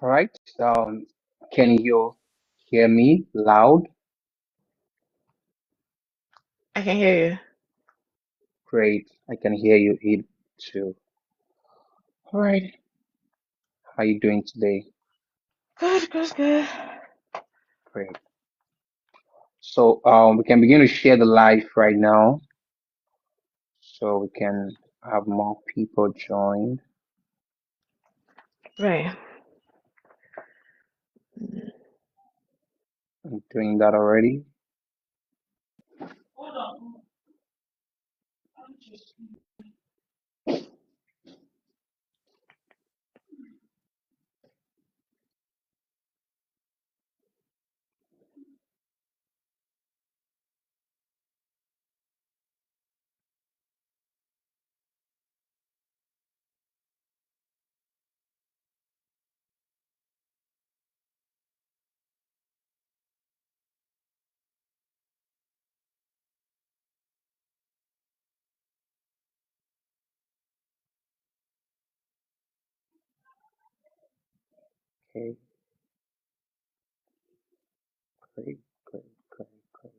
All right. Can you hear me loud? I can hear you. Great. I can hear you it too. All right. How you doing today? Good, good, good. Great. So we can begin to share the live right now, so we can have more people join. Right. I'm doing that already. Okay. Great. Great. Great. Great.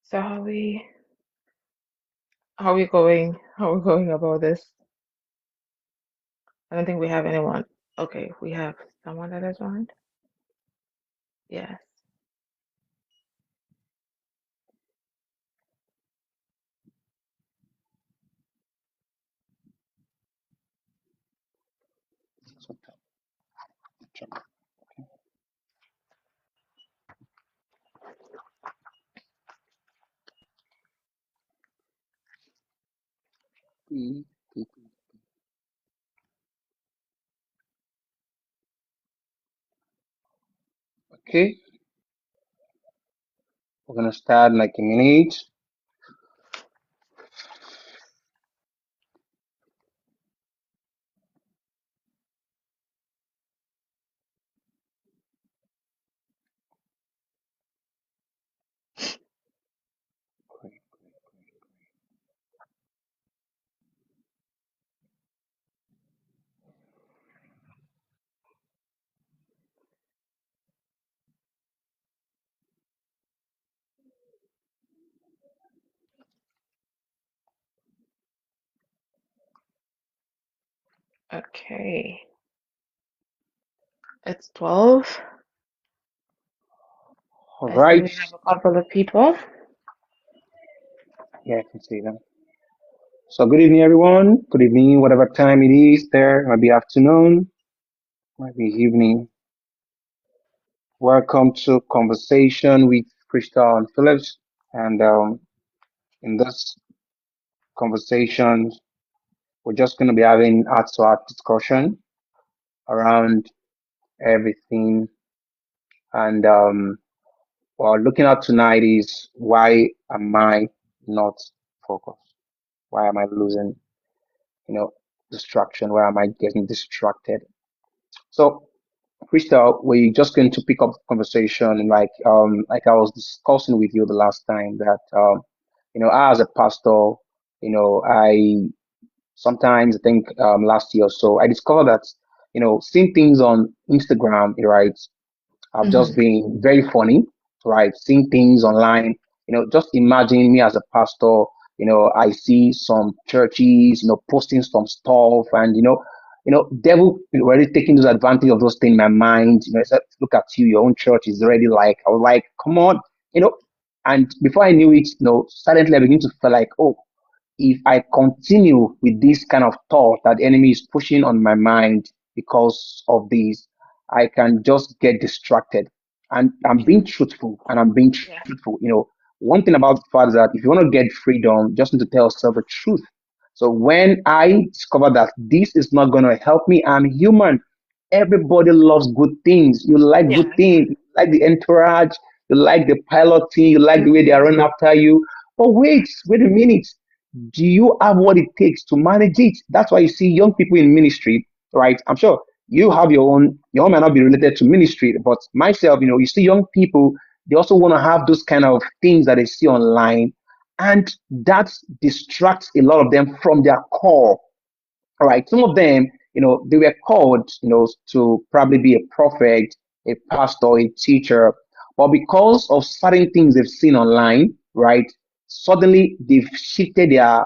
So how are we going about this? I don't think we have anyone. Okay, we have someone that has joined. Yes. So, okay. We're gonna start in like a minute. Great. Okay. It's 12. All I see right. we have a couple of people. Yeah, I can see them. So good evening, everyone. Good evening, whatever time it is there. Might be afternoon, might be evening. Welcome to Conversation with Crystal and Phillips. And in this conversation, we're just going to be having heart-to-heart discussion around everything. And what we're looking at tonight is, why am I not focused? Why am I losing, you know, distraction? Why am I getting distracted? So Crystal, we're just going to pick up conversation like I was discussing with you the last time that I as a pastor, I sometimes I think last year or so I discovered that seeing things on Instagram, right? Have just Hmm. been very funny, right? Seeing things online, just imagine me as a pastor, I see some churches, posting some stuff and, devil already taking those advantage of those things in my mind, said, look at you, your own church is already like, I was like, come on, you know, and before I knew it, silently I begin to feel like, oh, if I continue with this kind of thought that the enemy is pushing on my mind because of this, I can just get distracted. And I'm Yeah. being truthful, and I'm being Yeah. truthful. One thing about the fact is that if you want to get freedom, just need to tell yourself the truth. So when I discover that this is not going to help me, I'm human. Everybody loves good things. You like good Yes. things, you like the entourage, you like the pilot team, you like the way they are Hmm. running after you. But wait a minute, do you have what it takes to manage it? That's why you see young people in ministry, right? I'm sure you have your own might not be related to ministry, but myself, you see young people, they also want to have those kind of things that they see online, and that distracts a lot of them from their core. All right, some of them, they were called, to probably be a prophet, a pastor, a teacher, but because of certain things they've seen online, right, suddenly they've shifted their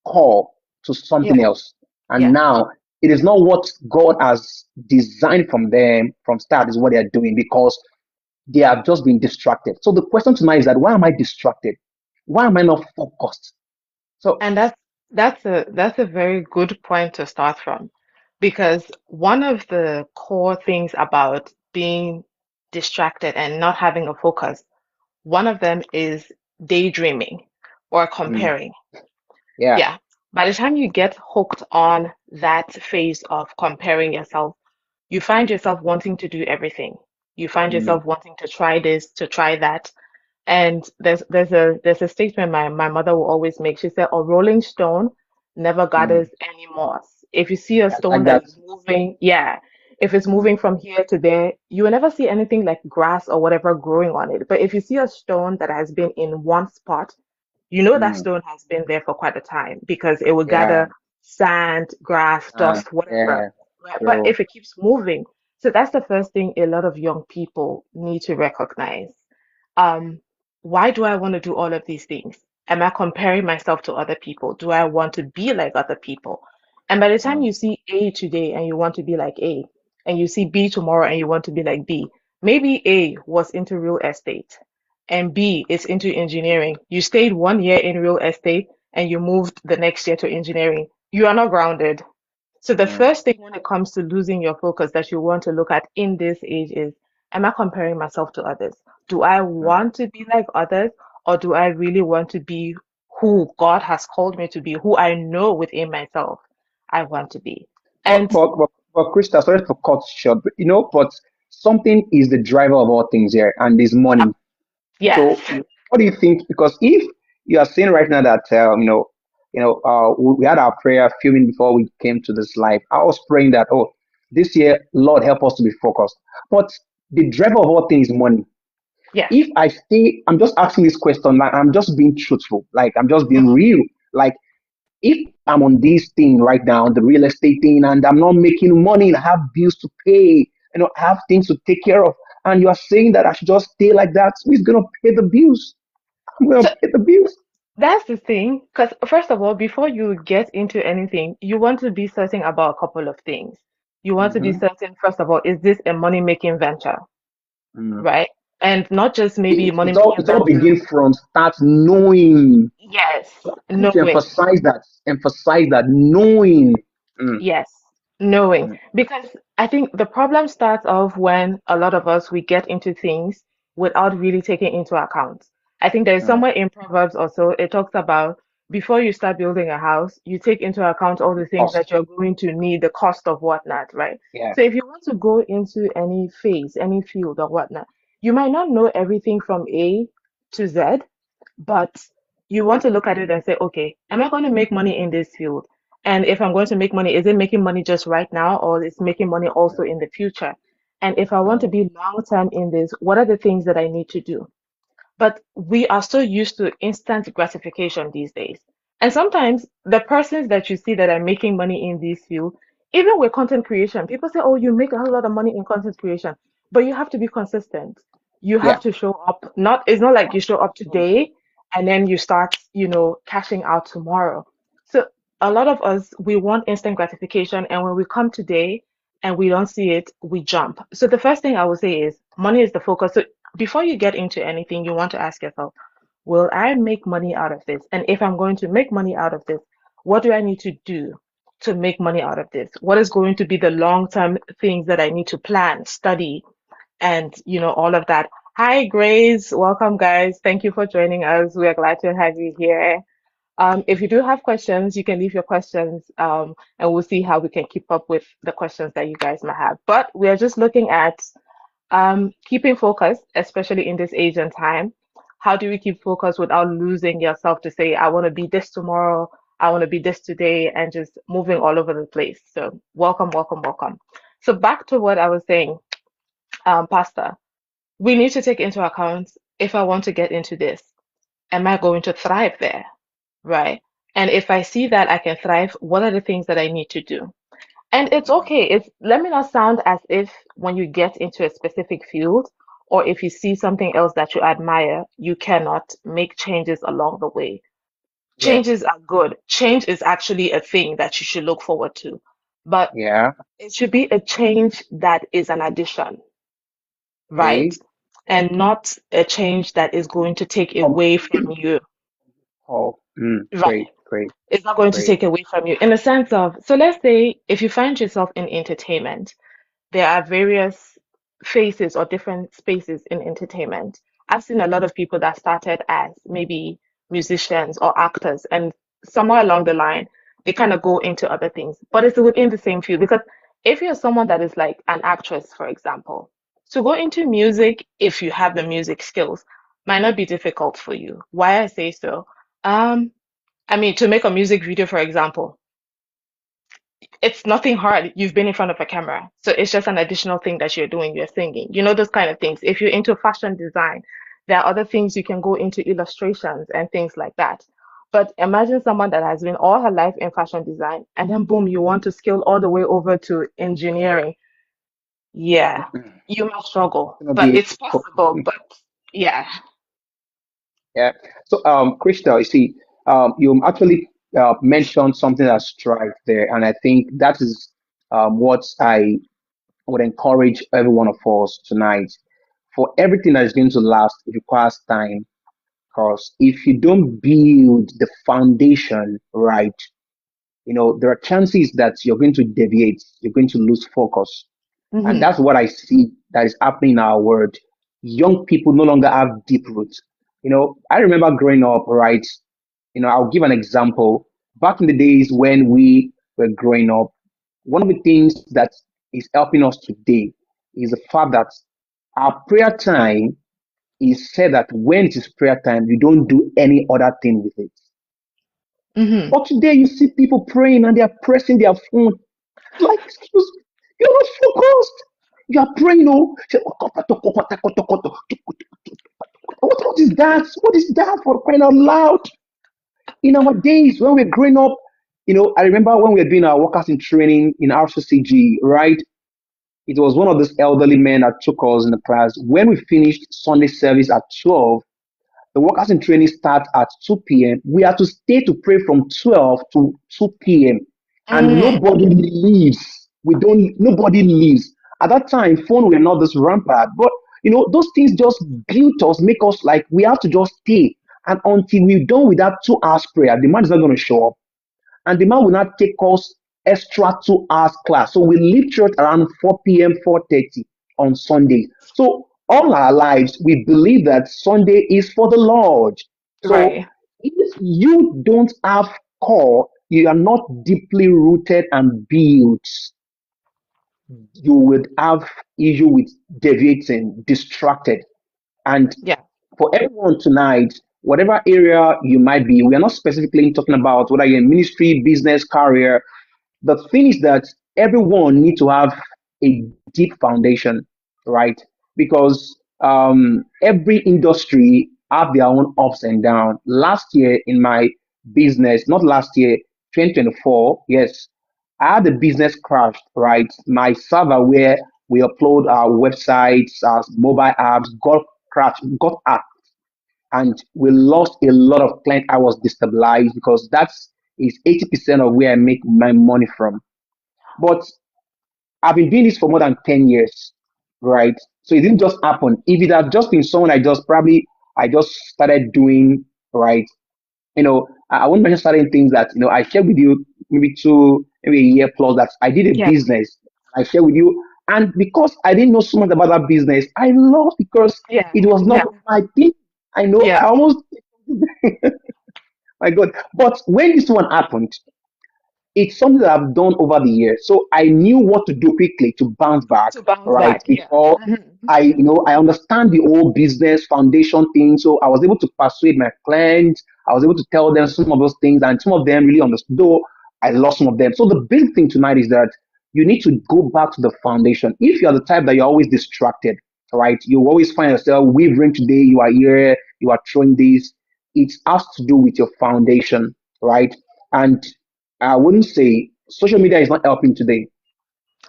call to something Yeah. else. And Yeah. now it is not what God has designed from them from start is what they are doing because they have just been distracted. So the question tonight is that why am I distracted? Why am I not focused? So And that's a very good point to start from, because one of the core things about being distracted and not having a focus, one of them is daydreaming or mm, comparing. yeah, Yeah. By the time you get hooked on that phase of comparing yourself, you find yourself wanting to do everything. You find mm, yourself wanting to try this, to try that. And there's a statement my mother will always make. She said, "A rolling stone never mm, gathers any moss." If you see a I stone like that that. is moving, yeah, if it's moving Mm, from here to there, you will never see anything like grass or whatever growing on it. But if you see a stone that has been in one spot, you know that mm, stone has been there for quite a time because it will yeah, gather sand, grass, dust, whatever. yeah, Right? But true. if it keeps moving, so that's the first thing a lot of young people need to recognize. Um, why do I want to do all of these things? Am I comparing myself to other people? Do I want to be like other people? And by the time Mm, you see A today and you want to be like A, and you see B tomorrow and you want to be like B, maybe A was into real estate and B is into engineering. You stayed 1 year in real estate and you moved the next year to engineering. You are not grounded. So the mm, first thing when it comes to losing your focus that you want to look at in this age is, am I comparing myself to others? Do I mm. want to be like others, or do I really want to be who God has called me to be, who I know within myself I want to be? But, And but, but, but Krista, sorry for cut short, but something is the driver of all things here, and is uh, money. yes, So, what do you think? Because if you are saying right now that we had our prayer filming before we came to this live. I was praying that this year, Lord, help us to be focused. But the driver of all things is money. yes, If I stay, I'm just asking this question. Like I'm just being truthful. Like I'm just being mhm. real. Like if I'm on this thing right now, the real estate thing, and I'm not making money, and I have bills to pay, I have things to take care of, and you are saying that I should just stay like that, who's gonna pay the bills? I'm gonna So pay the bills. that's the thing, because first of all, before you get into anything, you want to be certain about a couple of things. You want to be Mm-hmm. certain, first of all, is this a money-making venture, Mm. right? And not just maybe It all money-making venture. begins from start knowing. Yes, So I need to knowing. emphasize that knowing. Mm, Yes, knowing. mm, Because I think the problem starts off when a lot of us we get into things without really taking into account. I think there's mm. somewhere in Proverbs also it talks about before you start building a house, you take into account all the things Cost. that you're going to need, the cost of whatnot, right? Yeah. So if you want to go into any phase, any field or whatnot, you might not know everything from A to Z, but you want to look at it and say, okay, am I going to make money in this field? And if I'm going to make money, is it making money just right now or is it making money also in the future? And if I want to Oh, be long term in this, what are the things that I need to do? But we are so used to instant gratification these days. And sometimes the persons that you see that are making money in this field, even with content creation, people say, oh, you make a whole lot of money in content creation, but you have to be consistent. You yeah. have to show up. It's not like you show up today and then you start, cashing out tomorrow. So a lot of us, we want instant gratification. And when we come today and we don't see it, we jump. So the first thing I would say is money is the focus. So before you get into anything, you want to ask yourself, will I make money out of this? And if I'm going to make money out of this, what do I need to do to make money out of this? What is going to be the long-term things that I need to plan, study, and all of that? Hi, Grace. Welcome, guys. Thank you for joining us. We are glad to have you here. If you do have questions, you can leave your questions, and we'll see how we can keep up with the questions that you guys might have. But we are just looking at keeping focus, especially in this age and time. How do we keep focus without losing yourself to say, I want to be this tomorrow, I want to be this today, and just moving all over the place? So, welcome, welcome, welcome. So, back to what I was saying, Pastor, we need to take into account if I want to get into this, am I going to thrive there? Right. And if I see that I can thrive, what are the things that I need to do? And it's okay. It's let me not sound as if when you get into a specific field or if you see something else that you admire, you cannot make changes along the way. Yeah. Changes are good. Change is actually a thing that you should look forward to. But Yeah. it should be a change that is an addition, right? Okay. And not a change that is going to take Um, away from you. oh, Right. great, great, It's not going to great. take away from you in the sense of, so let's say if you find yourself in entertainment, there are various phases or different spaces in entertainment. I've seen a lot of people that started as maybe musicians or actors, and somewhere along the line, they kind of go into other things, but it's within the same field. Because if you're someone that is like an actress, for example, to go into music, if you have the music skills, might not be difficult for you. Why I say so? Um, I mean, to make a music video, for example, it's nothing hard. You've been in front of a camera. So it's just an additional thing that you're doing. You're singing. Those kind of things. If you're into fashion design, there are other things you can go into illustrations and things like that. But imagine someone that has been all her life in fashion design and then boom, you want to scale all the way over to engineering. Yeah, Mm. you might struggle, Gonna but be it's possible. But yeah. yeah. So, Krista, you see, you actually mentioned something that strike there, and I think that is what I would encourage every one of us tonight. For everything that is going to last, it requires time. Because if you don't build the foundation right, there are chances that you're going to deviate, you're going to lose focus. And Mm-hmm. that's what I see that is happening in our world. Young people no longer have deep roots. I remember growing up, right? I'll give an example. Back in the days when we were growing up, one of the things that is helping us today is the fact that our prayer time is said that when it is prayer time, you don't do any other thing with it. Mm-hmm. But today you see people praying and they are pressing their phone. Like, excuse me, you're not focused. You are praying, oh, what is that? What is that for crying out loud? In our days when we we're growing up, I remember when we were doing our workers in training in RCCG, right? It was one of those elderly men that took us in the class. When we finished Sunday service at 12, the workers in training starts at 2 p.m. We have to stay to pray from 12 to 2 p.m. and Mm-hmm. nobody leaves. Nobody leaves. At that time, phone were not this rampant, but those things just built us, make us like we have to just stay. And until we're done with that 2 hours prayer, the man is not going to show up. And the man will not take us extra 2 hours class. So we leave church around 4 p.m., 4:30 on Sunday. So all our lives, we believe that Sunday is for the Lord. So Right. if you don't have core, you are not deeply rooted and built, you would have issue with deviating, distracted. And Yeah. for everyone tonight, whatever area you might be, we are not specifically talking about whether you're in ministry, business, career. The thing is that everyone needs to have a deep foundation. right? Because every industry have their own ups and downs. Last year in my business, not last year, 2024, yes, I had a business crash, right? My server where we upload our websites, our mobile apps got crashed, got hacked, and we lost a lot of clients. I was destabilized because that's is 80% of where I make my money from. But I've been doing this for more than 10 years, right? So it didn't just happen. If it had just been someone I just started doing, right? I won't mention certain things that, I shared with you maybe a year plus that I did a Yeah, business. I shared with you. And because I didn't know so much about that business, I lost because yeah, it was not yeah, my thing. I know I yeah. almost, my God. But when this one happened, it's something that I've done over the years. So I knew what to do quickly to bounce back, To bounce right? back, yeah. Before I understand the whole business foundation thing. So I was able to persuade my clients. I was able to tell them some of those things, and some of them really understood, though I lost some of them. So the big thing tonight is that you need to go back to the foundation. If you're the type that you're always distracted, right? You always find yourself wavering today, you are here, you are throwing this. It has to do with your foundation, right? And I wouldn't say social media is not helping today.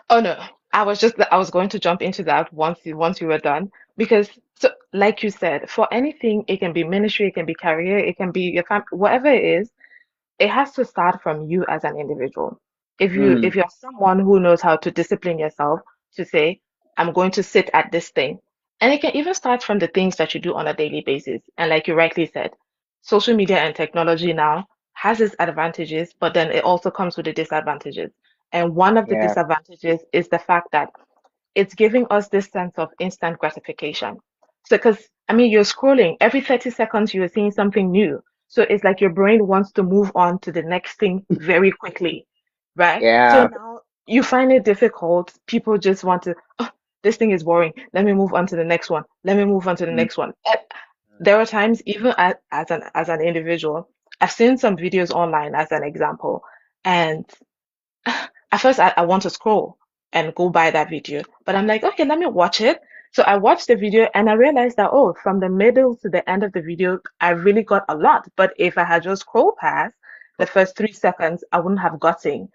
Oh no, I was going to jump into that once you were done because so like you said, for anything, it can be ministry, it can be career, it can be your family, whatever it is, it has to start from you as an individual. Mm, If you're someone who knows how to discipline yourself to say, I'm going to sit at this thing. And it can even start from the things that you do on a daily basis. And like you rightly said, social media and technology now has its advantages, but then it also comes with the disadvantages. And one of the yeah, disadvantages is the fact that it's giving us this sense of instant gratification. So, because I mean, you're scrolling every 30 seconds, you're seeing something new. So it's like your brain wants to move on to the next thing very quickly, right? So yeah, now you find it difficult. People just want to, oh, this thing is boring. Let me move on to the next one. Let me move on to the mm, next one. There are times, even as an individual, I've seen some videos online as an example, and at first I want to scroll and go by that video, but I'm like, okay, let me watch it. So I watched the video and I realized that, oh, from the middle to the end of the video, I really got a lot. But if I had just scrolled past the first 3 seconds, I wouldn't have gotten,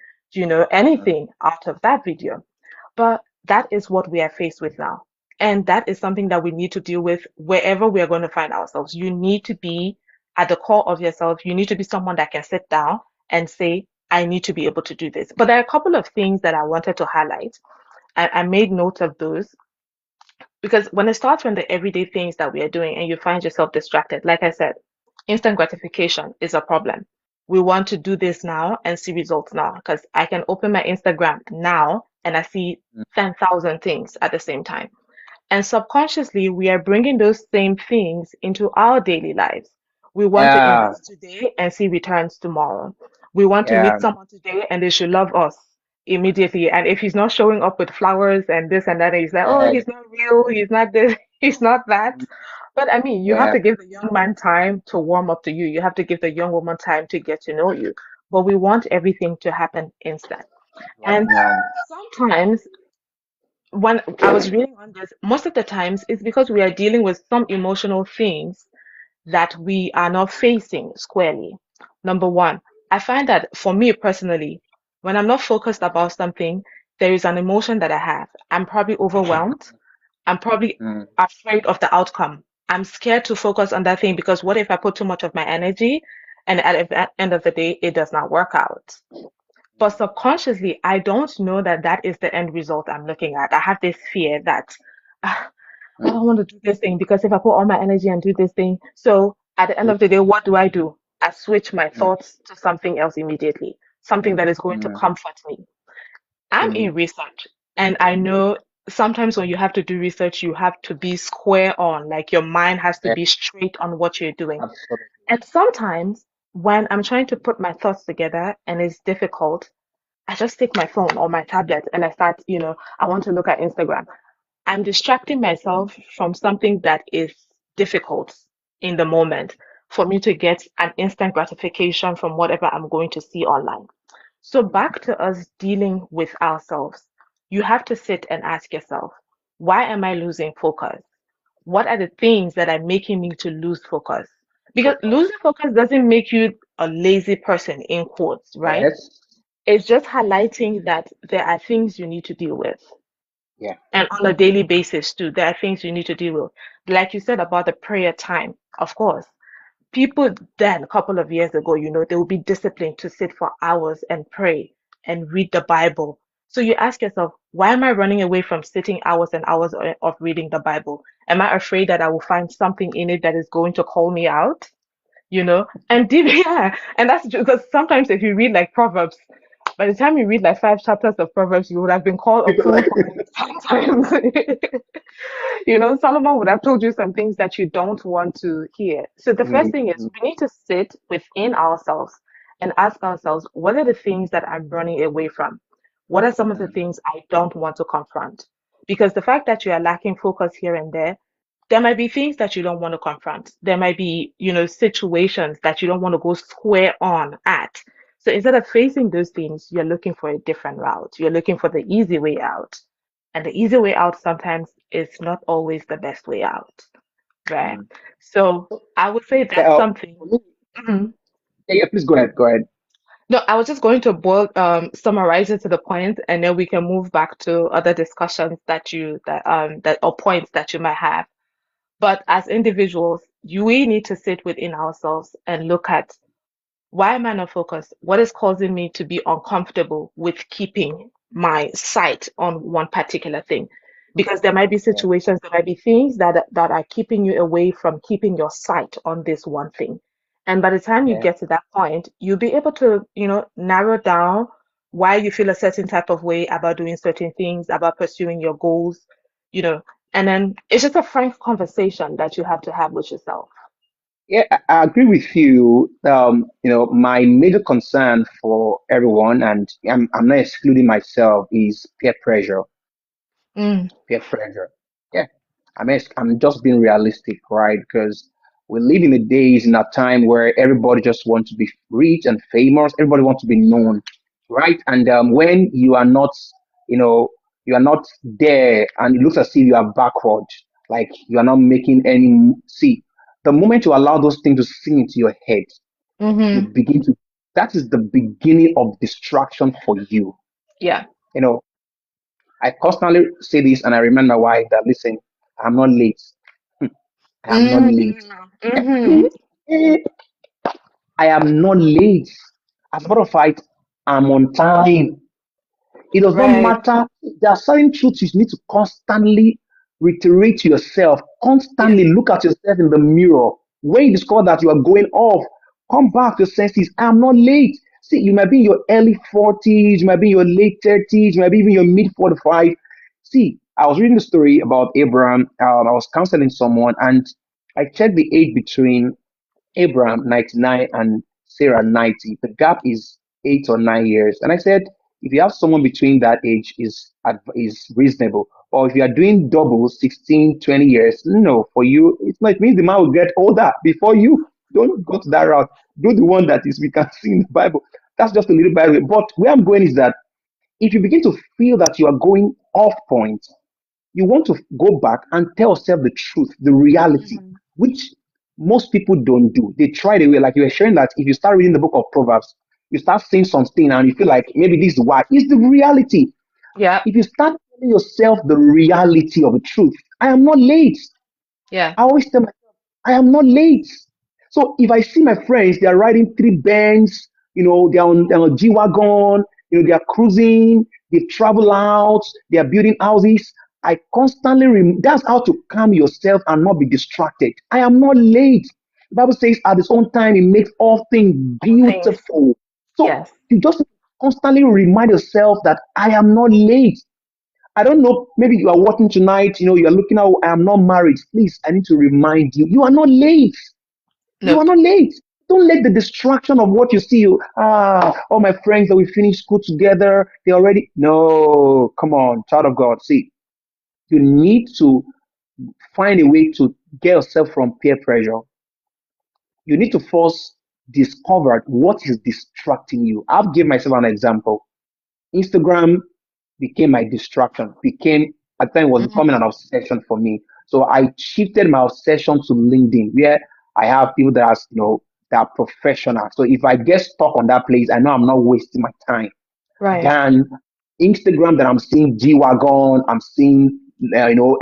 mm, anything out of that video. But that is what we are faced with now. And that is something that we need to deal with wherever we are going to find ourselves. You need to be at the core of yourself. You need to be someone that can sit down and say, I need to be able to do this. But there are a couple of things that I wanted to highlight. I made note of those because when it starts from the everyday things that we are doing and you find yourself distracted, like I said, instant gratification is a problem. We want to do this now and see results now because I can open my Instagram now and I see mm. 10,000 things at the same time. And subconsciously, we are bringing those same things into our daily lives. We want to Yeah, invest today and see returns tomorrow. We want to yeah, meet someone today and they should love us immediately. And if he's not showing up with flowers and this and that, and he's like, oh, yeah, he's not real, he's not this, he's not that. But I mean, you have yeah, to give the young man time to warm up to you. You have to give the young woman time to get to know you. But we want everything to happen instant. right And now. sometimes when I was reading on this, most of the times it's because we are dealing with some emotional things that we are not facing squarely. Number one, I find that for me personally, when I'm not focused about something, there is an emotion that I have. I'm probably overwhelmed. I'm probably Mm, afraid of the outcome. I'm scared to focus on that thing because what if I put too much of my energy and at the end of the day, it does not work out? But subconsciously, I don't know that that is the end result I'm looking at. I have this fear that "Ah, I don't mm, want to do this thing because if I put all my energy and do this thing, so at the end of the day, what do? I switch my mm, thoughts to something else immediately, something that is going to mm, comfort me. I'm mm. in research, and I know sometimes when you have to do research, you have to be square on, like your mind has to Yeah, be straight on what you're doing. absolutely. And sometimes when I'm trying to put my thoughts together and it's difficult, I just take my phone or my tablet and I start, I want to look at Instagram. I'm distracting myself from something that is difficult in the moment for me to get an instant gratification from whatever I'm going to see online. So back to us dealing with ourselves. You have to sit and ask yourself, why am I losing focus? What are the things that are making me to lose focus? Because Focus. losing focus doesn't make you a lazy person in quotes, right? Yes. It's just highlighting that there are things you need to deal with. Yeah. And on a daily basis too, there are things you need to deal with. Like you said about the prayer time, of course. People then, a couple of years ago, they will be disciplined to sit for hours and pray and read the Bible. So you ask yourself, why am I running away from sitting hours and hours of reading the Bible? Am I afraid that I will find something in it that is going to call me out? And deep, yeah, and that's just because sometimes if you read like Proverbs, by the time you read like 5 chapters of Proverbs, you would have been called a People fool like for it sometimes. Solomon would have told you some things that you don't want to hear. So the first thing is mm, we need to sit within ourselves and ask ourselves, what are the things that I'm running away from? What are some of the mm, things I don't want to confront? Because the fact that you are lacking focus here and there might be things that you don't want to confront. There might be, situations that you don't want to go square on at. So instead of facing those things, you're looking for a different route. You're looking for the easy way out. And the easy way out sometimes is not always the best way out, right? mm. So I would say Yeah, that's something. for me, Mhm. yeah, please go ahead. Go ahead. No, I was just going to summarize it to the point, and then we can move back to other discussions that or points that you might have. But as individuals, we need to sit within ourselves and look at why am I not focused? What is causing me to be uncomfortable with keeping my sight on one particular thing? Because there might be Yeah. situations, there might be things that are keeping you away from keeping your sight on this one thing. And by the time you Yeah. get to that point, you'll be able to, narrow down why you feel a certain type of way about doing certain things, about pursuing your goals, you know, and then it's just a frank conversation that you have to have with yourself. Yeah, I agree with you. My major concern for everyone, and I'm not excluding myself, is peer pressure. Mm, Peer pressure. Yeah, I'm just being realistic, right? Because we live in the days in a time where everybody just wants to be rich and famous. Everybody wants to be known, right? And when you know, you are not there, and it looks as if you are backward, like you are not making any. See, the moment you allow those things to sink into your head, you mm-hmm. begin to. That is the beginning of distraction for you. Yeah. You know, I constantly say this, and I remind my wife that listen, I'm not late. I am not late. Mm-hmm. I am not late. As a matter of fact, I'm on time. It does not Right. matter. There are certain truths you need to constantly reiterate to yourself. Yeah. Constantly look at yourself in the mirror. When you discover that you are going off, come back to your senses. I am not late. See, you might be in your early 40s, you might be in your late 30s, you might be even your mid 45. See, I was reading the story about Abraham. I was counseling someone and I checked the age between Abraham 99 and Sarah 90. The gap is 8 or 9 years. And I said, if you have someone between that age is reasonable. Or if you are doing double 16, 20 years, no, for you, it means the man will get older before you. Don't go to that route. Do the one that is we can see in the Bible. That's just a little bit. But where I'm going is that if you begin to feel that you are going off point, you want to go back and tell yourself the truth, the reality, Mm-hmm. which most people don't do. They try the way, like you were sharing that if you start reading the book of Proverbs, you start seeing something and you feel like maybe this is why. It's the reality. Yeah. If you start telling yourself the reality of the truth, I am not late. Yeah. I always tell myself, I am not late. So if I see my friends, they are riding three Benz, they're on G Wagon, they are cruising, they travel out, they are building houses. I constantly, that's how to calm yourself and not be distracted. I am not late. The Bible says, at its own time, it makes all things All things. beautiful. So Yes. you just constantly remind yourself that I am not late. I don't know, maybe you are working tonight, you are looking out, I am not married. Please, I need to remind you, you are not late. You are Nope. not late. Don't let the distraction of what you see, all my friends that we finished school together, they already, no, come on, child of God. See, you need to find a way to get yourself from peer pressure. You need to first discover what is distracting you. I'll give myself an example. Instagram became my distraction, became at the time it was becoming an obsession for me. So I shifted my obsession to LinkedIn, where I have people that are, that are professional. So if I get stuck on that place, I know I'm not wasting my time. Right. Than Instagram, that I'm seeing G Wagon, I'm seeing,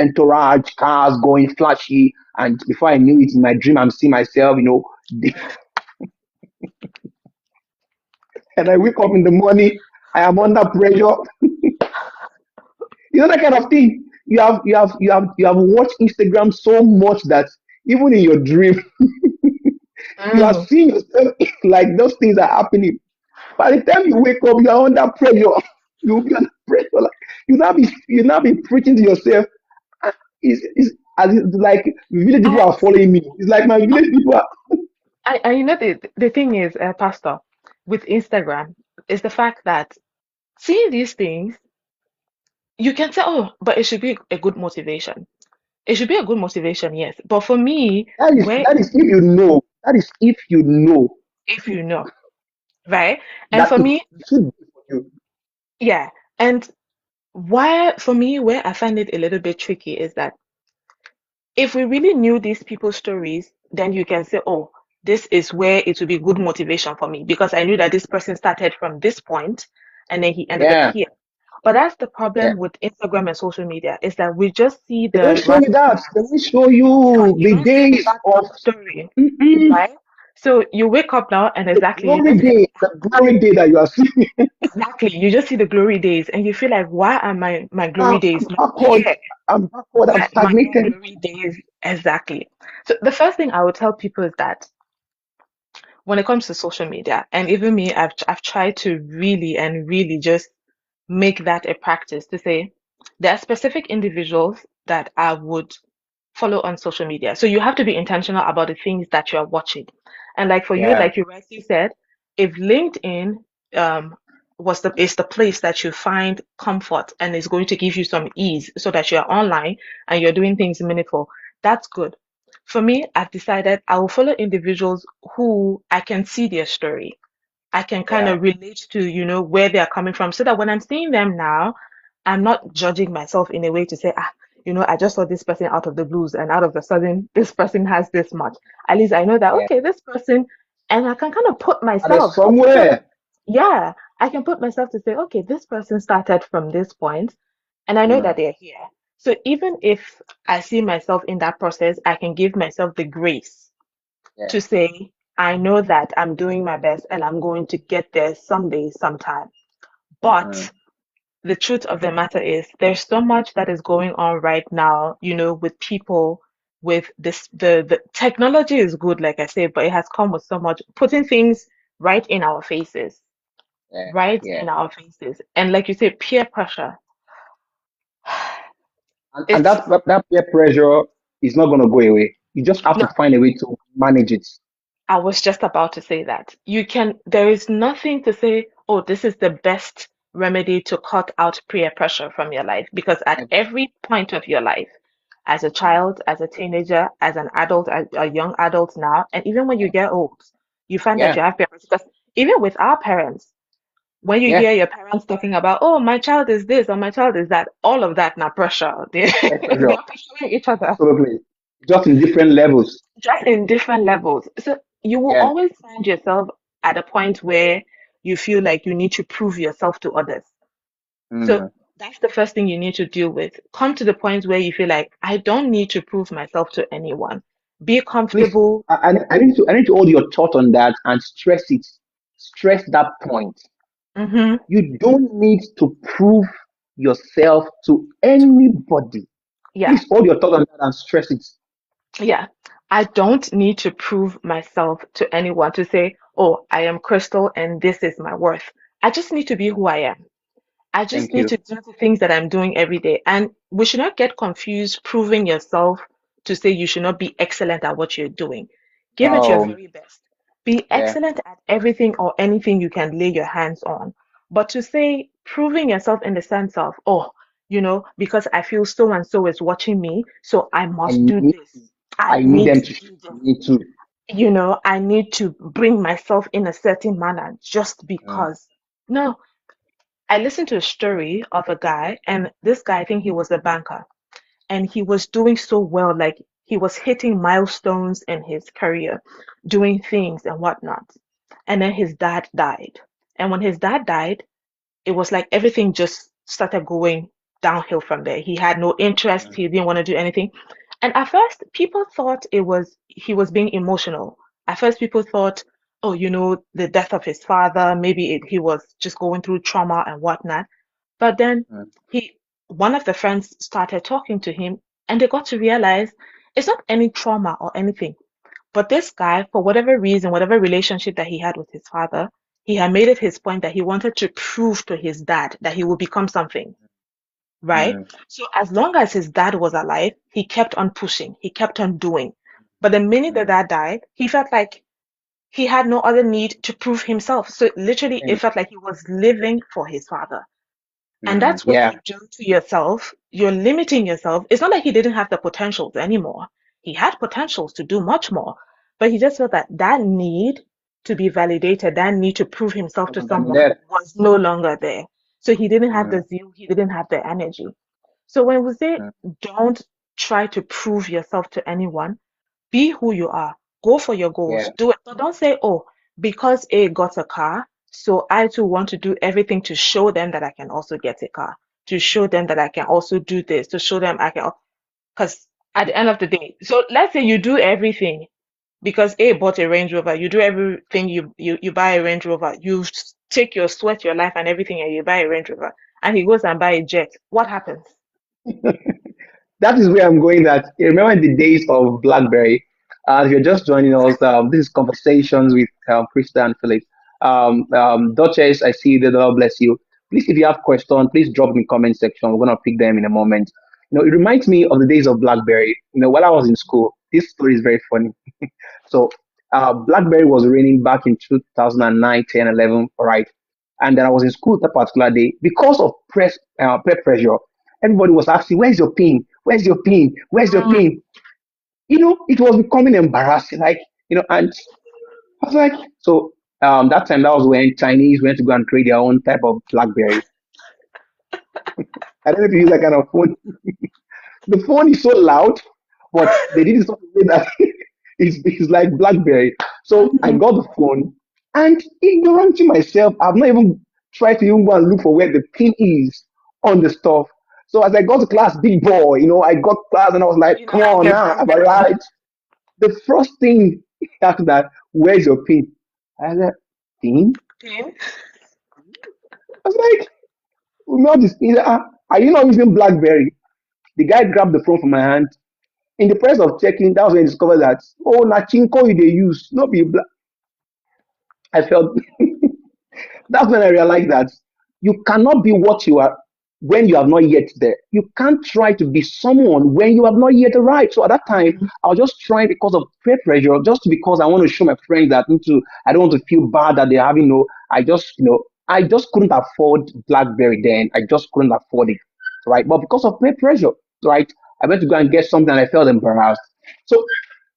entourage, cars going flashy. And before I knew it, in my dream, I'm seeing myself, and I wake up in the morning, I am under pressure. That kind of thing. You have watched Instagram so much that even in your dream, you are Mm. seeing yourself like those things are happening. By the time you wake up, you are under pressure. You'll be under pressure. Like, you now be preaching to yourself. It's like village people I, are following me. It's like my village people are. the thing is, Pastor, with Instagram, is the fact that seeing these things, you can say, oh, but it should be a good motivation. It should be a good motivation, yes. But for me, That is where that is if you know. That is if you know if you know, right? And that for me, it should be for you. yeah. And why, for me, where I find it a little bit tricky is that if we really knew these people's stories, then you can say, oh, this is where it would be good motivation for me because I knew that this person started from this point and then he ended up Yeah, here. But that's the yeah. problem with Instagram and social media is that we just see They don't the show you running that. They parts. don't show Yeah, you you the don't see the days of background story, mm-mm, right? So you wake up now and the exactly you glory just feel like day, the glory day that you are seeing. exactly you just see the glory days and you feel like why are my glory I'm days not backward. here? I'm backward. I'm Why my own stagnated. glory days exactly. So the first thing I would tell people is that when it comes to social media, and even me, I've tried to really and really just make that a practice to say there are specific individuals that I would follow on social media. So you have to be intentional about the things that you are watching. And like for you, Yeah, like you rightly said, if LinkedIn um is the place that you find comfort and is going to give you some ease so that you're online and you're doing things meaningful, that's good. For me, I've decided I will follow individuals who I can see their story. I can kind yeah, of relate to, where they're coming from so that when I'm seeing them now, I'm not judging myself in a way to say, I just saw this person out of the blues and out of the sudden this person has this much. At least I know that, yeah. okay, this person, and I can kind of put And there's myself. So, somewhere. yeah, I can put myself to say, okay, this person started from this point and I know that Mm, they're here. So even if I see myself in that process, I can give myself the grace yeah. to say, I know that I'm doing my best and I'm going to get there someday, sometime. Mm, But the truth of the matter is there's so much that is going on right now, with people with this the technology is good, like I said, but it has come with so much putting things right in our faces, yeah, right yeah. in our faces. And like you say, peer pressure. And It's that peer pressure is not going to go away. You just have to no, find a way to manage it. I was just about to say that. There is nothing to say, oh, this is the best remedy to cut out peer pressure from your life. Because at every point of your life, as a Mm, child, as a teenager, as an adult, as a young adult now, and even when you get old, you find that yeah, you have peer pressure. Because even with our parents, when you yeah. hear your parents talking about, oh, my child is this or my child is that, all of that now pressure. Peer They pressure. are pressuring each other Absolutely. Just in different levels. just in different levels. So you will Yeah. always find yourself at a point where you feel like you need to prove yourself to others. So Mm. that's the first thing you need to deal with. Come to the point where you feel like I don't need to prove myself to anyone. Be Please, comfortable. I need to hold your thought on that and stress it. Stress that point. Hmm. You don't need to prove yourself to anybody. Yeah, Please hold your thought on that and stress it. yeah. I don't need to prove myself to anyone to say, oh, I am Crystal and this is my worth. I just need to be who I am. I just Thank need you. to do the things that I'm doing every day. And we should not get confused proving yourself to say you should not be excellent at what you're doing. Give it your Oh, very best. Be yeah. excellent at everything or anything you can lay your hands on. But to say proving yourself in the sense of, oh, because I feel so and so is watching me, so I I must do need, this. I I need need them to to do this. need to. I need to bring myself in a certain manner just Mm. because. No, I listened to a story of a guy, and this guy, I think he was a banker, and he was doing so well, like he was hitting milestones in his career, doing things and whatnot. And then his dad died. And when his dad died, it was like everything just started going downhill from there. He had no interest, Mm, he didn't want to do anything. And at first, people thought it was he was being emotional. At first, people thought, oh, the death of his father, maybe he was just going through trauma and whatnot. But then mm, he, one of the friends started talking to him, and they got to realize it's not any trauma or anything. But this guy, for whatever reason, whatever relationship that he had with his father, he had made it his point that he wanted to prove to his dad that he would become something, right? mm, So as long as his dad was alive, he kept on pushing, he kept on doing. But the minute that mm. dad died, he felt like he had no other need to prove himself. So literally, it Mm, felt like he was living for his father. And mm. that's when Yeah. you do to yourself, you're limiting yourself. It's not like he didn't have the potentials anymore. He had potentials to do much more, but he just felt that that need to be validated, that need to prove himself No to longer someone needed. was no longer there. So he didn't have Mm, the zeal, he didn't have the energy. So when we say mm. don't try to prove yourself to anyone, be who you are. Go for your Yeah. goals. Do it. But don't say, oh, because A got a car, so I too want to do everything to show them that I can also get a car, to show them that I can also do this, to show them I can. Because at the end of the day, so let's say you do everything because A bought a Range Rover, you do everything, you buy a Range Rover, take your sweat, your life, and everything, and you buy a Range Rover, and he goes and buy a jet. What happens? That is where I'm going. That you remember in the days of BlackBerry, if you're just joining us, this is conversations with Krista and Philip. Duchess, I see you there. God bless you. Please, if you have questions, please drop in the comment section. We're gonna pick them in a moment. It reminds me of the days of BlackBerry. While I was in school, this story is very funny. So, BlackBerry was raining back in 2009, 10, 11, all right? And then I was in school that particular day because of peer pressure. Everybody was asking, "Where's your pin? Where's your pin? Where's your Mm, pin?" It was becoming embarrassing. And I was like, so that time that was when Chinese went to go and create their own type of BlackBerry. I don't know if you use that kind of phone. The phone is so loud, but they did it such a way that it's like BlackBerry. So I mm, got the phone, and ignorant to myself, I've not even tried to even go and look for where the pin is on the stuff. So as I got to class, big boy, I got class and I was like, you come don't have on your now, I've BlackBerry. arrived. The first thing after that, where's your pin? I said, pin? Pin? I was like, we not this. He said, are you not using BlackBerry? The guy grabbed the phone from my hand. In the process of checking, that was when he discovered that, oh, na chinko you they use, not be black. I felt that's when I realized that you cannot be what you are when you have not yet there. You can't try to be someone when you have not yet arrived. So at that time, Mhm. I was just trying because of peer pressure, just because I want to show my friends that I don't want to feel bad that they're having I just couldn't afford BlackBerry then. I just couldn't afford it. Right. But because of peer pressure, right, I went to go and get something and I felt embarrassed. So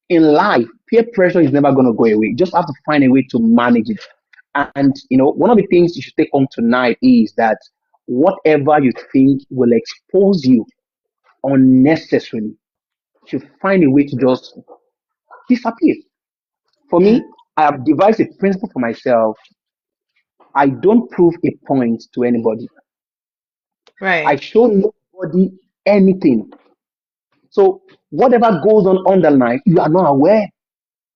in life, peer pressure is never going to go away. You just have to find a way to manage it. And one of the things you should take home tonight is that whatever you think will expose you unnecessarily, you should find a way to just disappear. For Yeah. me, I have devised a principle for myself. I don't prove a point to anybody. I Right. show nobody anything. So whatever goes on underline, you are not aware.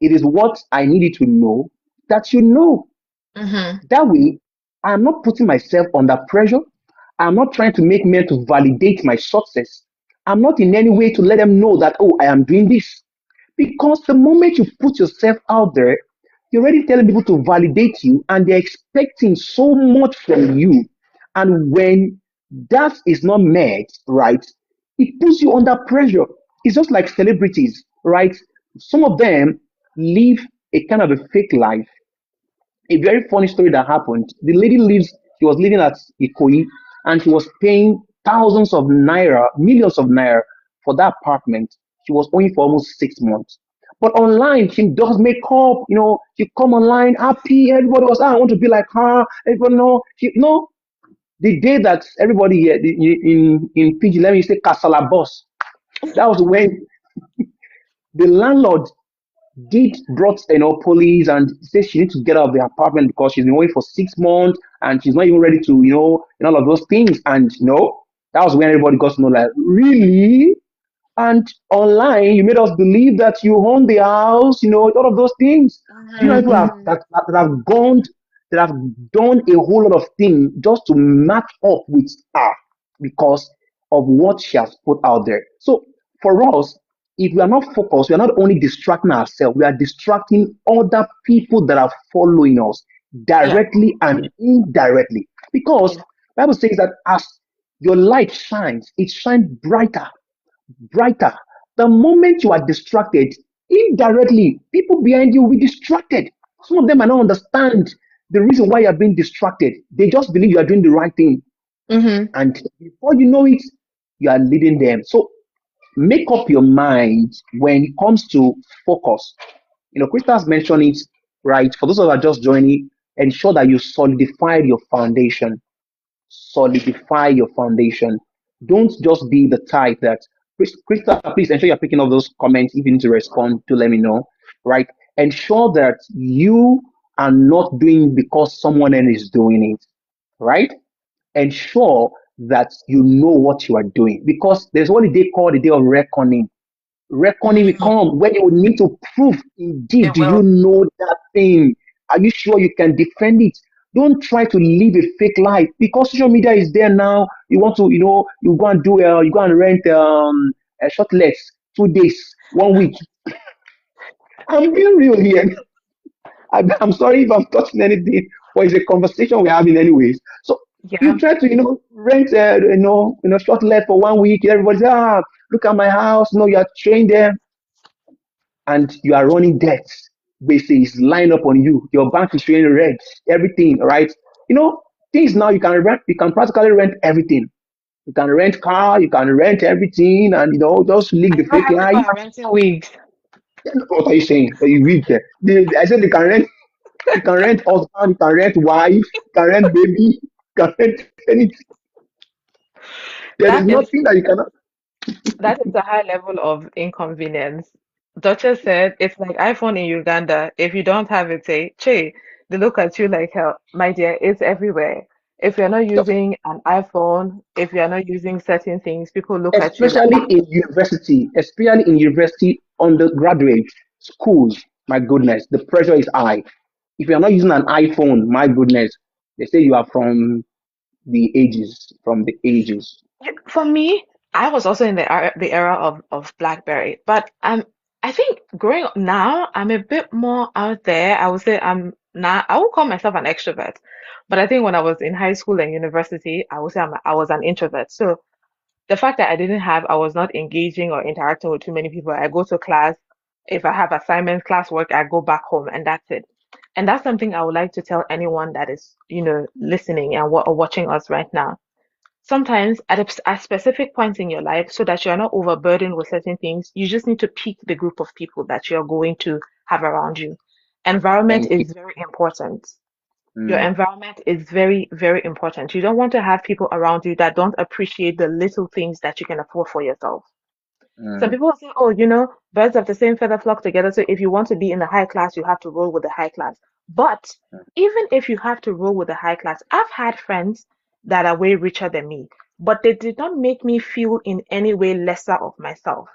It is what I need you to know that you know. Mm-hmm. That way, I'm not putting myself under pressure. I'm not trying to make men to validate my success. I'm not in any way to let them know that, oh, I am doing this. Because the moment you put yourself out there, you're already telling people to validate you and they're expecting so much from you. And when that is not met, right, it puts you under pressure. It's just like celebrities, right? Some of them live a kind of a fake life. A very funny story that happened. The lady she was living at Ikoyi and she was paying thousands of naira, millions of naira for that apartment. She was owing for almost 6 months. But online, she does makeup, she come online happy. Everybody was, I want to be like her. Everybody know. No, The day that everybody here in PG, let me say Casala boss, that was when the landlord did brought police and said she needs to get out of the apartment because she's been waiting for 6 months and she's not even ready to and all of those things. And that was when everybody got to know, like, really. And online, you made us believe that you own the house, all of those things. Do you know Mhm, people have mhm. that have gone, that have done a whole lot of things just to match up with her because of what she has put out there. So for us, if we are not focused, we are not only distracting ourselves, we are distracting other people that are following us Yeah, directly and indirectly. Because yeah. Bible says that as your light shines, it shines brighter. The moment you are distracted, indirectly, people behind you will be distracted. Some of them might not understand the reason why you are being distracted. They just believe you are doing the right thing. Mm-hmm. And before you know it, you are leading them. So make up your mind when it comes to focus. Crystal's mentioned it, right? For those of us just joining, ensure that you solidify your foundation. Solidify your foundation. Don't just be the type that, Crystal, please ensure you're picking up those comments. If you need to respond, to let me know, right? Ensure that you are not doing because someone else is doing it, right? Ensure that you know what you are doing because there's what they call the day of reckoning. Reckoning will Mm, come when you will need to prove, indeed, it do you will. know that thing? Are you sure you can defend it? Don't try to live a fake life because social media is there now. You want to, you go and you go and rent a shortlets 2 days, 1 week. I'm being real here. I'm sorry if I'm touching anything, but it's a conversation we're having anyways. So you Yeah. try to, rent, shortlet for 1 week. Everybody say, look at my house. No, you are trained there and you are running debts. Basically, is lined up on you. Your bank is showing red. Everything, right? Things now you can rent. You can practically rent everything. You can rent car. You can rent everything, and just live I the know fake how people life. are renting wigs. What are you saying? You weak there. I said you can rent. You can rent husband. You can rent wife. You can rent baby. You can rent anything. There is That is nothing that you cannot. that is a high level of inconvenience. Duchess said it's like iPhone in Uganda. If you don't have it, say, Che, they look at you like hell. My dear, it's everywhere. If you're not Just using an iPhone, if you're not using certain things, people look at you like, especially in university, undergraduate schools. My goodness, the pressure is high. If you're not using an iPhone, my goodness, they say you are from the ages. For me, I was also in the era of BlackBerry, but I think growing up now, I'm a bit more out there. I would say I would call myself an extrovert, but I think when I was in high school and university, I would say I was an introvert. So the fact that I was not engaging or interacting with too many people. I go to class. If I have assignments, classwork, I go back home and that's it. And that's something I would like to tell anyone that is, listening and or watching us right now. Sometimes at specific points in your life, so that you're not overburdened with certain things, you just need to pick the group of people that you're going to have around you. Environment Thank you. is very important. Your Mm, environment is very, very important. You don't want to have people around you that don't appreciate the little things that you can afford for yourself. Some mm, people say, oh, birds of the same feather flock together. So if you want to be in the high class, you have to roll with the high class. But even if you have to roll with the high class, I've had friends that are way richer than me, but they did not make me feel in any way lesser of myself.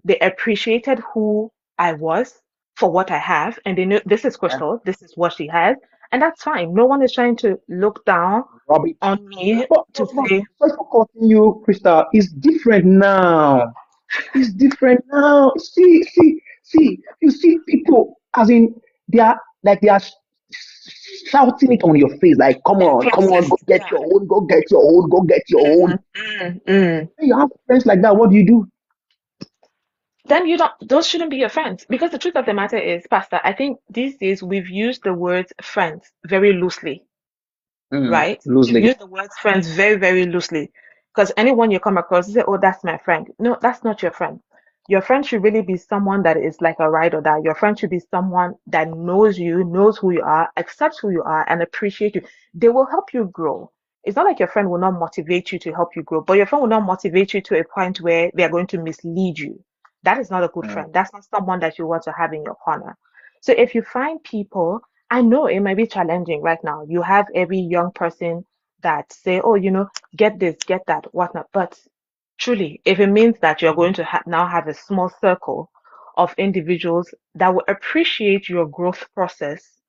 They appreciated who I was for what I have, and they knew this is yeah. Crystal, this is what she has, and that's fine. No one is trying to look down Rob it. on me to But say, sorry for cutting you, Krista. It's different now. It's different now. See. You see people, as in, they are shouting it on your face, like, come on, go closest. get Yeah. your own, go get your own, go get your own. Mm, mm, mm. When you have friends like that, what do you do? Then you don't, those shouldn't be your friends. Because the truth of the matter is, Pastor, I think these days we've used the words friends very loosely, right? We've Loosely. used the words friends very, very loosely. Because anyone you come across, you say, oh, that's my friend. No, that's not your friend. Your friend should really be someone that is like a ride or die. Your friend should be someone that knows you, knows who you are, accepts who you are, and appreciates you. They will help you grow. it's not like your friend will not motivate you to help you grow, but your friend will not motivate you to a point where they are going to mislead you. That is not a good mm, friend. That's not someone that you want to have in your corner. So if you find people, I know it might be challenging right now. You have every young person that say, oh, get this, get that, whatnot. But truly, if it means that you're going to now have a small circle of individuals that will appreciate your growth process,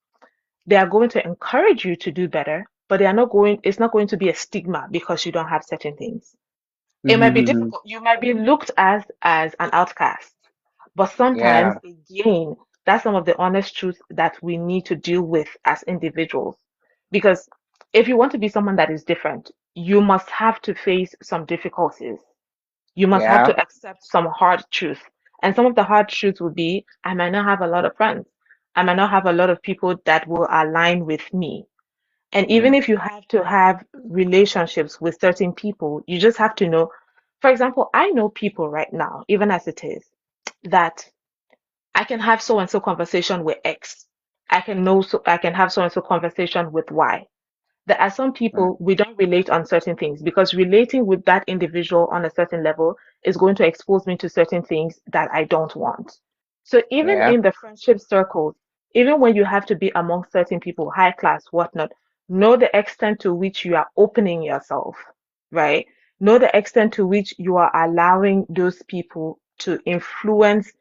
they are going to encourage you to do better, but it's not going to be a stigma because you don't have certain things. It might be mm-hmm. difficult. You might be looked as an outcast, but sometimes, Yeah, again, that's some of the honest truth that we need to deal with as individuals. Because if you want to be someone that is different, you must have to face some difficulties. You must have yeah, to accept some hard truth. And some of the hard truths would be, I might not have a lot of friends. I might not have a lot of people that will align with me. And even mm, if you have to have relationships with certain people, you just have to know. For example, I know people right now, even as it is, that I can have so and so conversation with X. I can have so and so conversation with Y. There are some mm, people we don't relate on certain things because relating with that individual on a certain level is going to expose me to certain things that I don't want. So even yeah, in the friendship circles, even when you have to be among certain people, high class, whatnot, know the extent to which you are opening yourself, right? Know the extent to which you are allowing those people to influence.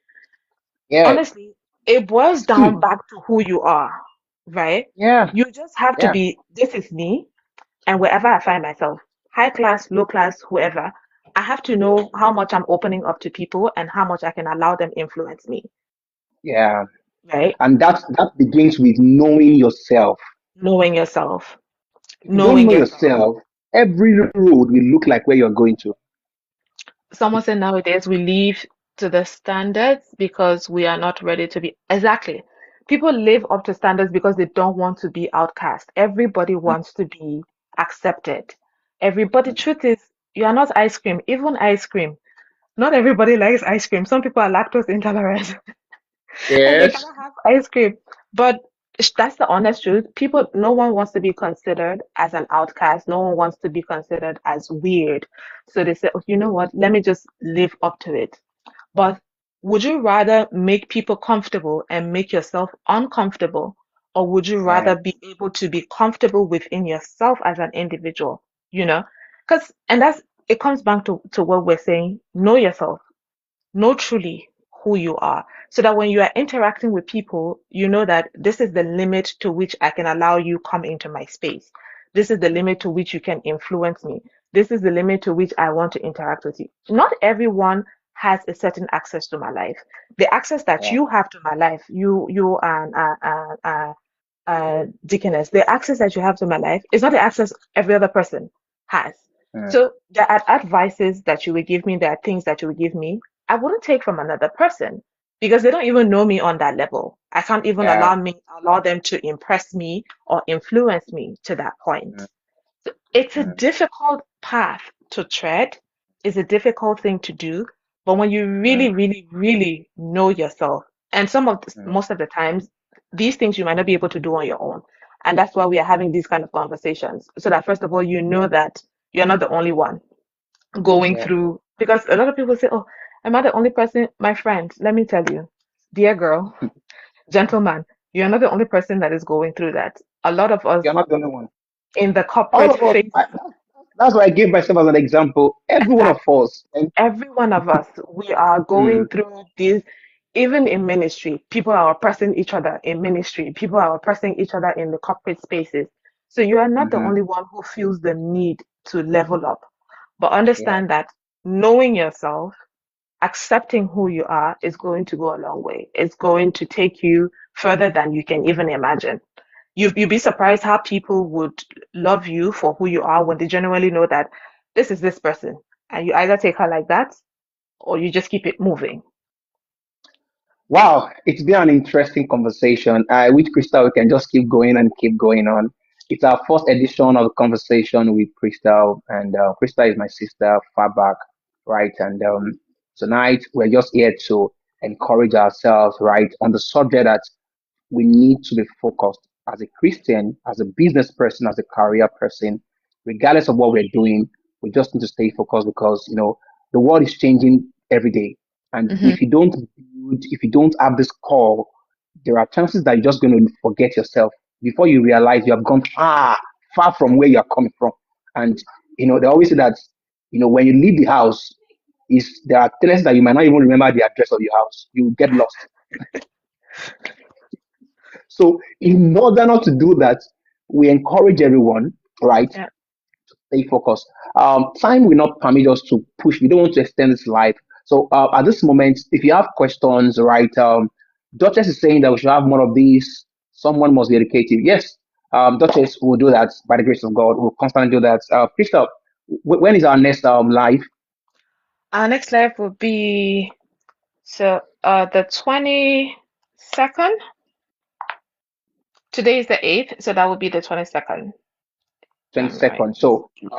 yeah. Honestly, it boils down See, back to who you are, right? yeah, You just have to yeah, be, this is me, and wherever I find myself, high class, low class, whoever, I have to know how much I'm opening up to people and how much I can allow them influence me, yeah. right? And that begins with knowing yourself. Knowing yourself, If you don't knowing know yourself. yourself, every road will look like where you're going to. Someone said nowadays we live to the standards because we are not ready to be. Exactly. People live up to standards because they don't want to be outcast. Everybody Mm, wants to be accepted. Everybody, mm. truth is, you are not ice cream. Even ice cream. Not everybody likes ice cream. Some people are lactose intolerant and they Yes. cannot have ice cream. But that's the honest truth. People, no one wants to be considered as an outcast. No one wants to be considered as weird. So they say, oh, you know what? Let me just live up to it. But would you rather make people comfortable and make yourself uncomfortable? Or would you Yeah, rather be able to be comfortable within yourself as an individual? You know? And it comes back to what we're saying. Know yourself. Know truly who you are so that when you are interacting with people, you know that this is the limit to which I can allow you come into my space. This is the limit to which you can influence me. This is the limit to which I want to interact with you. Not everyone has a certain access to my life. The access that yeah, you have to my life, you and Deaconess, the access that you have to my life is not the access every other person has. mm, So there are advices that you will give me, there are things that you will give me. I wouldn't take from another person because they don't even know me on that level. I can't even yeah, allow them to impress me or influence me to that point. mm, So it's a mm, difficult path to tread. It's a difficult thing to do. But when you mm, really, really, really know yourself, and mm. most of the times, these things you might not be able to do on your own. And that's why we are having these kind of conversations. So that first of all, you know that you're not the only one going Yeah. through, because a lot of people say, oh, am I the only person? My friend, let me tell you, dear girl, gentleman, you're not the only person that is going through that. A lot of us You're not the only one. in the All corporate of us. face. That's why I gave myself as an example. Every one of Exactly. us. And Every one of us, we are going mm, through this, even in ministry. People are oppressing each other in ministry. People are oppressing each other in the corporate spaces. So you are not the hmm only one who feels the need to level up. But yeah. understand that knowing yourself, accepting who you are is going to go a long way. It's going to take you further than you can even imagine. You'd be surprised how people would love you for who you are when they genuinely know that this is this person. And you either take her like that or you just keep it moving. Wow, it's been an interesting conversation. I wish Crystal we can just keep going and keep going on. It's our first edition of the conversation with Crystal, and Crystal is my sister far back, right? And tonight we're just here to encourage ourselves, right, on the subject that we need to be focused as a Christian, as a business person, as a career person. regardless of what we're doing, we just need to stay focused because the world is changing every day. And Mm-hmm. if you don't have this call, there are chances that you're just going to forget yourself before you realize you have gone far from where you are coming from. And they always say that when you leave the house, is there are tendencies that you might not even remember the address of your house. You get lost. So in order not to do that, we encourage everyone, right, Yeah. stay focused. Time will not permit us to push. We don't want to extend this life. So at this moment, if you have questions, right, Duchess is saying that we should have more of these. Someone must be educated. Yes, Duchess will do that by the grace of God. We'll constantly do that. Crystal, when is our next live? Our next live will be the 22nd. Today is the 8th, so that will be the 22nd. Right.22nd. So Yes.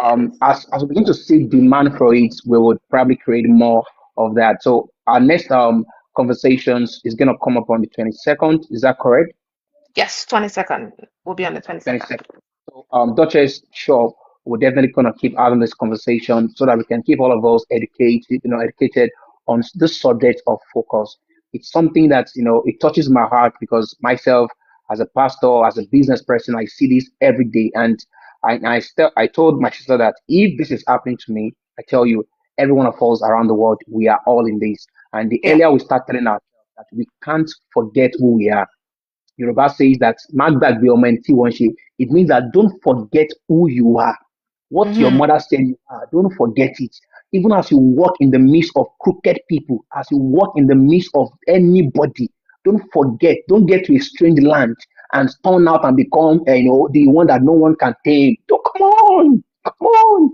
as we begin to see demand for it, we would probably create more of that. So our next conversations is gonna come up on the 22nd. Is that correct? Yes, 22nd. We'll be on the 22nd. 22nd. So Duchess, sure, we're definitely gonna keep having this conversation so that we can keep all of us educated on this subject of focus. It's something that it touches my heart because myself, as a pastor, as a business person, I see this every day, and I told my sister that if this is happening to me, I tell you, every one of us around the world, we are all in this. And the Yeah. earlier we start telling ourselves that we can't forget who we are, Yoruba says that Magbagbe ọmọ ẹni tí wọ́n ṣe. It means that don't forget who you are. What your Mm-hmm. mother said you are, don't forget it. Even as you walk in the midst of crooked people, as you walk in the midst of anybody, don't forget, don't get to a strange land and turn out and become the one that no one can tame. Don't, come on.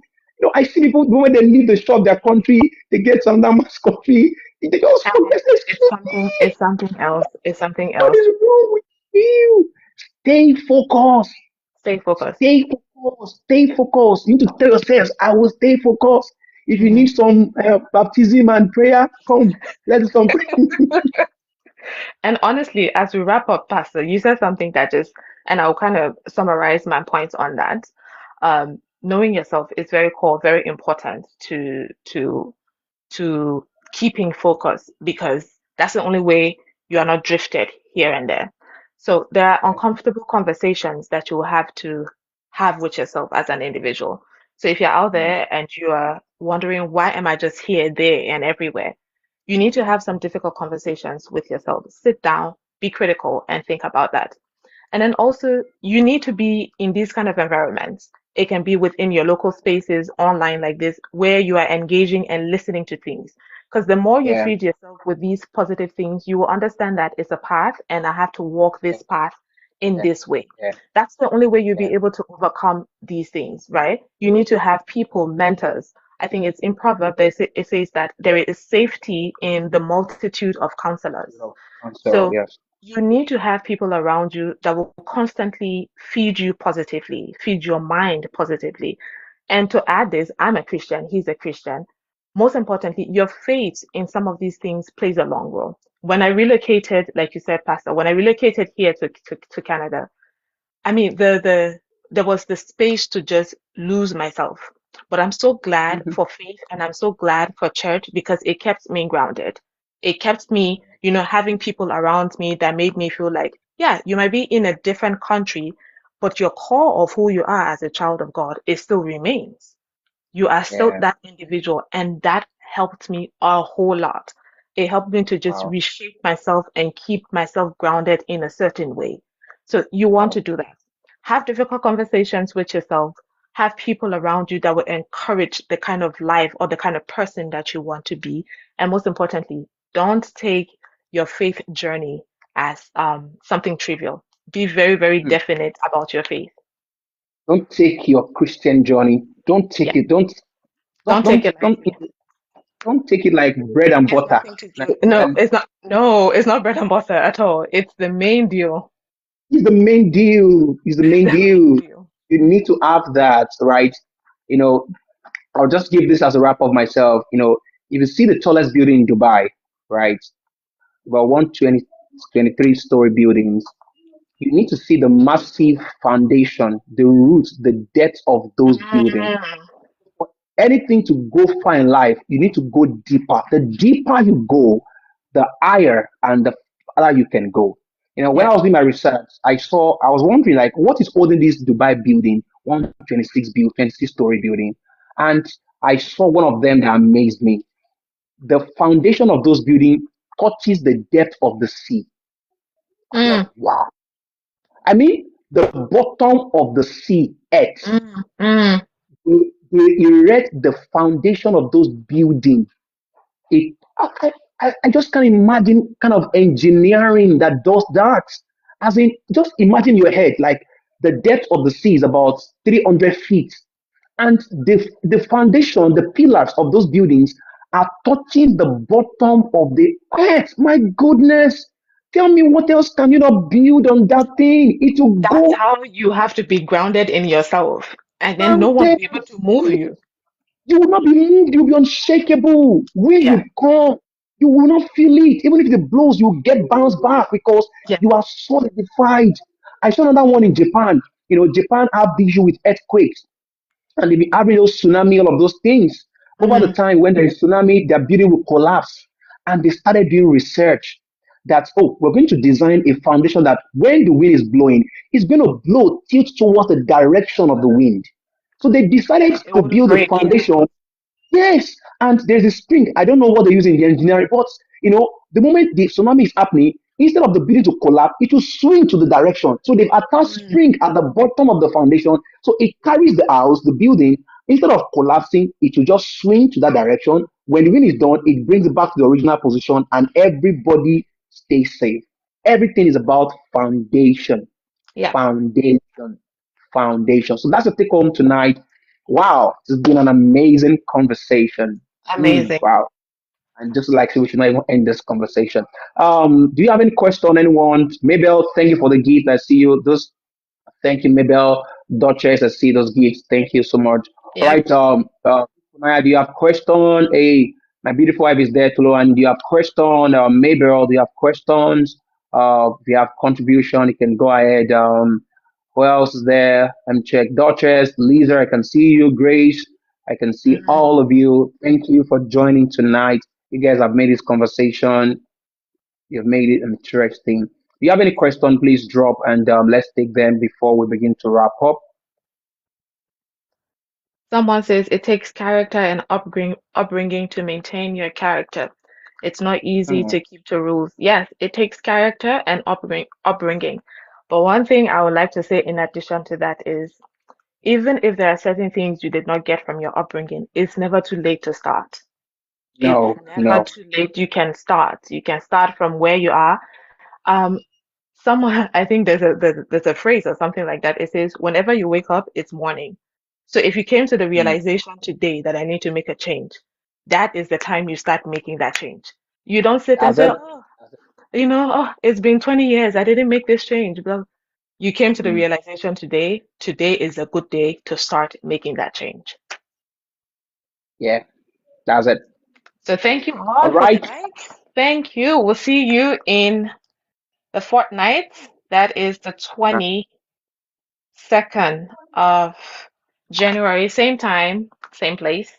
I see people when they leave the shop, their country, they get some Damas coffee, they just And forget. it's something else. It's something What else. is wrong with you? Stay focused. Stay focused. Stay focused. Stay focused. You need to tell yourselves, I will stay focused. If you Mm-hmm. need some baptism and prayer, come. Let's do some prayer. And honestly, as we wrap up, Pastor, you said something that just, and I'll kind of summarize my points on that. Knowing yourself is very core, very important to keeping focus because that's the only way you are not drifted here and there. So there are uncomfortable conversations that you will have to have with yourself as an individual. So if you're out there and you are wondering, why am I just here, there, and everywhere? You need to have some difficult conversations with yourself. Sit down, be critical, and think about that. And then also, you need to be in these kind of environments. It can be within your local spaces, online like this, where you are engaging and listening to things. Because the more you Yeah, feed yourself with these positive things, you will understand that it's a path and I have to walk yeah, this path in yeah, this way. yeah, That's the only way you'll yeah. be able to overcome these things, right? You need to have people, mentors. I think it's in Proverbs, it says that there is safety in the multitude of counselors. Answer, So yes. you need to have people around you that will constantly feed you positively, feed your mind positively. And to add this, I'm a Christian, he's a Christian. Most importantly, your faith in some of these things plays a long role. When I relocated, like you said, Pastor, when I relocated here to Canada, I mean, there was the space to just lose myself. But I'm so glad Mm-hmm. for faith and I'm so glad for church because it kept me grounded. It kept me, having people around me that made me feel like, yeah, you might be in a different country, but your core of who you are as a child of God, it still remains. You are still Yeah. that individual, and that helped me a whole lot. It helped me to just Wow. reshape myself and keep myself grounded in a certain way. So you want Wow. to do that. Have difficult conversations with yourself. Have people around you that will encourage the kind of life or the kind of person that you want to be. And most importantly, don't take your faith journey as something trivial. Be very, very Hmm. definite about your faith. Don't take your Christian journey. Don't take Yeah. it. Don't Don't take don't it don't lightly. don't take it like bread and It's butter. nothing to Like, joke. No, it's not. No, it's not bread and butter at all. It's the main deal. it's the main deal. It's the main The main deal. deal. You need to have that, right? You know, I'll just give this as a wrap of myself. If you see the tallest building in Dubai, right? About 120, 23 story buildings. you need to see the massive foundation, the roots, the depth of those buildings. Mm, For anything to go far in life, you need to go deeper. The deeper you go, the higher and the farther you can go. When yeah. I was doing my research, I was wondering, like, what is holding this Dubai building, 26-story building? And I saw one of them that amazed me. The foundation of those buildings touches the depth of the sea. I'm like, Mm, wow. I mean, the bottom of the sea, earth, mm. they erect the foundation of those buildings. I just can't imagine kind of engineering that does that. As in, just imagine your head, like the depth of the sea is about 300 feet. And the foundation, the pillars of those buildings are touching the bottom of the earth. My goodness. Tell me what else can you not build on that thing? It will That's go how you have to be grounded in yourself, and then no one will mountains. be able to move you. You will not be moved. You will be unshakable. When Yeah, you come, you will not feel it. Even if it blows, you get bounced back because yeah. you are solidified. I saw another one in Japan. Japan have the issue with earthquakes and they be having those tsunami, all of those things. Over the Mm, time when there is tsunami, their building will collapse. And they started doing research that, oh, we're going to design a foundation that when the wind is blowing, it's going to blow tilt towards the direction of the wind. So they decided it to wouldn't build a break. Yeah. foundation. Yes, and there's a spring. I don't know what they use in the engineering, but the moment the tsunami is happening, instead of the building to collapse, it will swing to the direction. So they've attached Mm, spring at the bottom of the foundation, so it carries the house, the building. Instead of collapsing, it will just swing to that direction. When the wind is done, it brings it back to the original position, and everybody stays safe. Everything is about foundation, yeah. foundation, foundation. So that's the take home tonight. Wow, it's been an amazing conversation. Amazing. Wow. And just like we should not even end this conversation. Do you have any question, anyone? Mabel, thank you for the gift. I see you. This Thank you, Mabel, Duchess. I see those gifts. Thank you so much. All Yeah. right. Maya, do you have question? Hey, my beautiful wife is there, Tulu. And do you have question? Mabel, do you have questions? If you have contribution, you can go ahead. Who else is there? Let me check. Duchess, Lisa, I can see you. Grace, I can see Mm. all of you. Thank you for joining tonight. You guys have made this conversation. You've made it interesting. If you have any question, please drop and let's take them before we begin to wrap up. Someone says it takes character and upbringing to maintain your character. It's not easy Mm, to keep to rules. Yes, it takes character and upbringing. But one thing I would like to say in addition to that is even if there are certain things you did not get from your upbringing, it's never too late to start. It's no, never no. too late. You can start. You can start from where you are. Um, Someone, I think there's a phrase or something like that. It says, whenever you wake up, it's morning. So if you came to the Mm, realization today that I need to make a change, that is the time you start making that change. You don't sit and that's say, it. oh, it's been 20 years. I didn't make this change. Well, you came to the Mm, realization today. Today is a good day to start making that change. yeah, that's it. So thank you All all for right. tonight. Thank you. We'll see you in the fortnight. That is the 22nd of January. Same time, same place.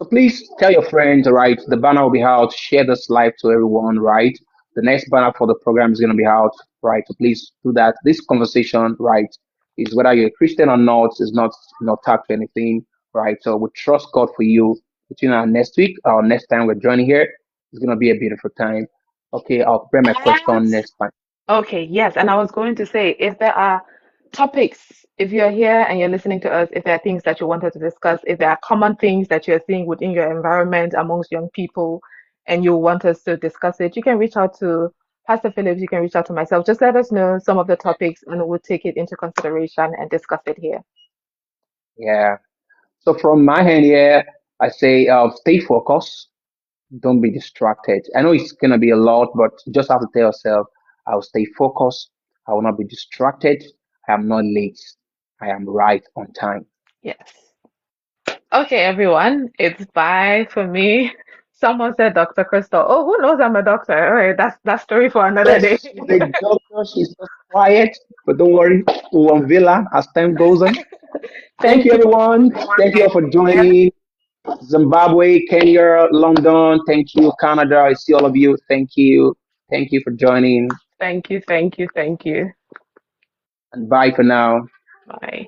So please tell your friends, right? The banner will be out. Share this live to everyone, right? The next banner for the program is going to be out, right? So please do that. This conversation, right, is whether you're a Christian or not, is not tagged to anything, right? So we trust God for you. Between our next week, our next time we're joining here, it's going to be a beautiful time. Okay, I'll prepare my And question next time. okay, yes, and I was going to say if there are topics, if you're here and you're listening to us, if there are things that you wanted to discuss, if there are common things that you're seeing within your environment amongst young people and you want us to discuss it, you can reach out to Pastor Phillips, you can reach out to myself. Just let us know some of the topics and we'll take it into consideration and discuss it here. Yeah. So from my hand here, I say stay focused. Don't be distracted. I know it's gonna be a lot, but you just have to tell yourself, I'll stay focused. I will not be distracted. I am not late. I am right on time. Yes. Okay, everyone, it's bye for me. Someone said Dr. Crystal. Oh, who knows I'm a doctor? All right, that's story for another Yes, day. she's a doctor. She's just quiet, but don't worry, we'll unveil her as time goes on. Thank Thank you, you for everyone. coming once Thank you all for again. joining. Zimbabwe, Kenya, London. Thank you, Canada. I see all of you. Thank you. Thank you for joining. Thank you, thank you, thank you. And bye for now. Bye.